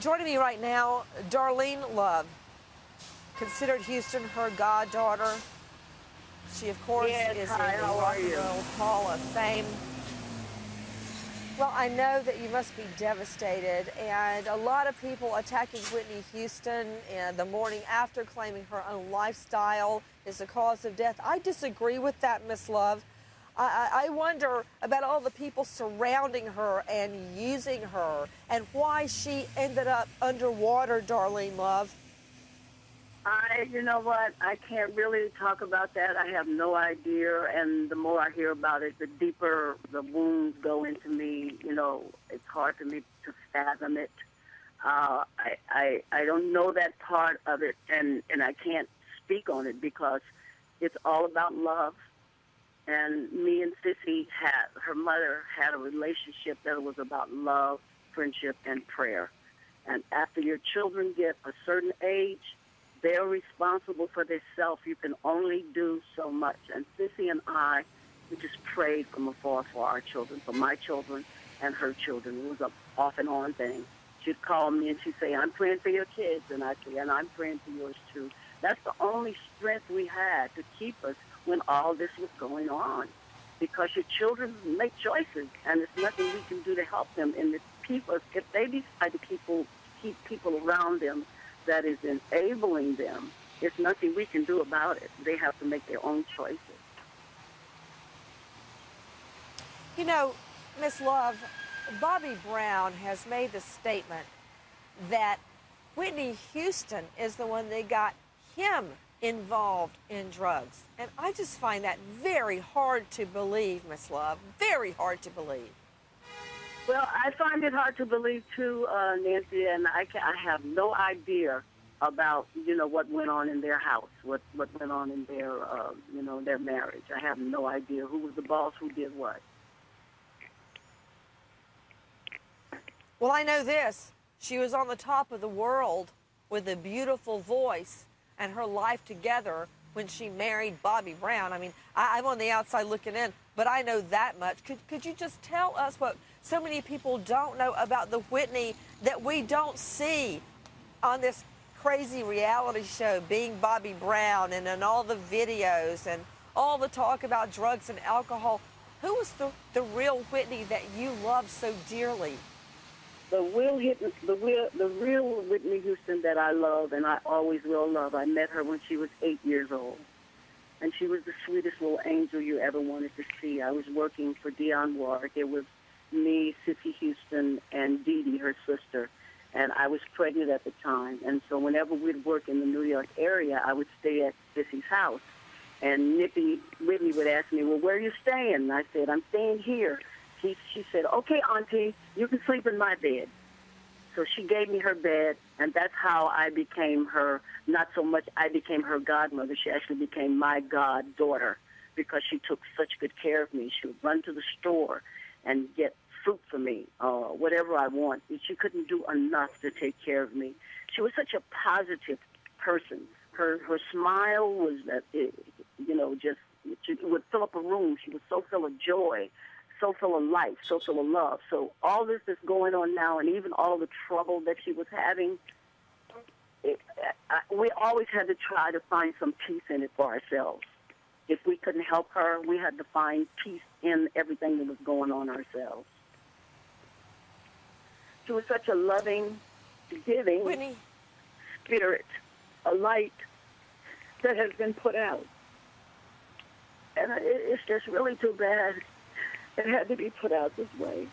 Joining me right now, Darlene Love, considered Houston her goddaughter. She, of course, Yes, is hi, in the how Rock are and you? Roll Hall of Fame. Well, I know that you must be devastated, and a lot of people attacking Whitney Houston and the morning after, claiming her own lifestyle is the cause of death. I disagree with that, Miss Love. I wonder about all the people surrounding her and using her and why she ended up underwater, Darlene Love. You know what? I can't really talk about that. I have no idea. And the more I hear about it, the deeper the wounds go into me. You know, it's hard for me to fathom it. I don't know that part of it, and I can't speak on it because it's all about love. And me and Sissy her mother had a relationship that was about love, friendship, and prayer. And after your children get a certain age, they're responsible for themselves. You can only do so much. And Sissy and I, we just prayed from afar for our children, for my children and her children. It was an off and on thing. She'd call me and she'd say, I'm praying for your kids. And I'd say, and I'm praying for yours too. That's the only strength we had to keep us when all this was going on. Because your children make choices, and there's nothing we can do to help them. And if they decide to keep people around them that is enabling them, there's nothing we can do about it. They have to make their own choices. You know, Miss Love, Bobby Brown has made the statement that Whitney Houston is the one that got him involved in drugs. And I just find that very hard to believe, Miss Love, very hard to believe. Well, I find it hard to believe too, Nancy, and I have no idea about what went on in their house, what went on in their their marriage. I have no idea who was the boss, who did what. Well, I know this. She was on the top of the world with a beautiful voice and her life together when she married Bobby Brown. I mean, I'm on the outside looking in, but I know that much. Could you just tell us what so many people don't know about the Whitney that we don't see on this crazy reality show, being Bobby Brown, and in all the videos and all the talk about drugs and alcohol? Who was the real Whitney that you love so dearly? The real Whitney Houston that I love and I always will love. I met her when she was 8 years old, and she was the sweetest little angel you ever wanted to see. I was working for Dionne Warwick. It was me, Sissy Houston, and Dee Dee, her sister, and I was pregnant at the time. And so whenever we'd work in the New York area, I would stay at Sissy's house. And Whitney would ask me, well, where are you staying? And I said, I'm staying here. She said, okay, Auntie, you can sleep in my bed. So she gave me her bed, and that's how I became her, not so much I became her godmother. She actually became my goddaughter because she took such good care of me. She would run to the store and get fruit for me, whatever I want. She couldn't do enough to take care of me. She was such a positive person. Her smile was, just, she would fill up a room. She was so full of joy, so full of life, so full of love. So all this is going on now, and even all the trouble that she was having, we always had to try to find some peace in it for ourselves. If we couldn't help her, we had to find peace in everything that was going on ourselves. She was such a loving, giving Whitney spirit, a light that has been put out. And it's just really too bad it had to be put out this way.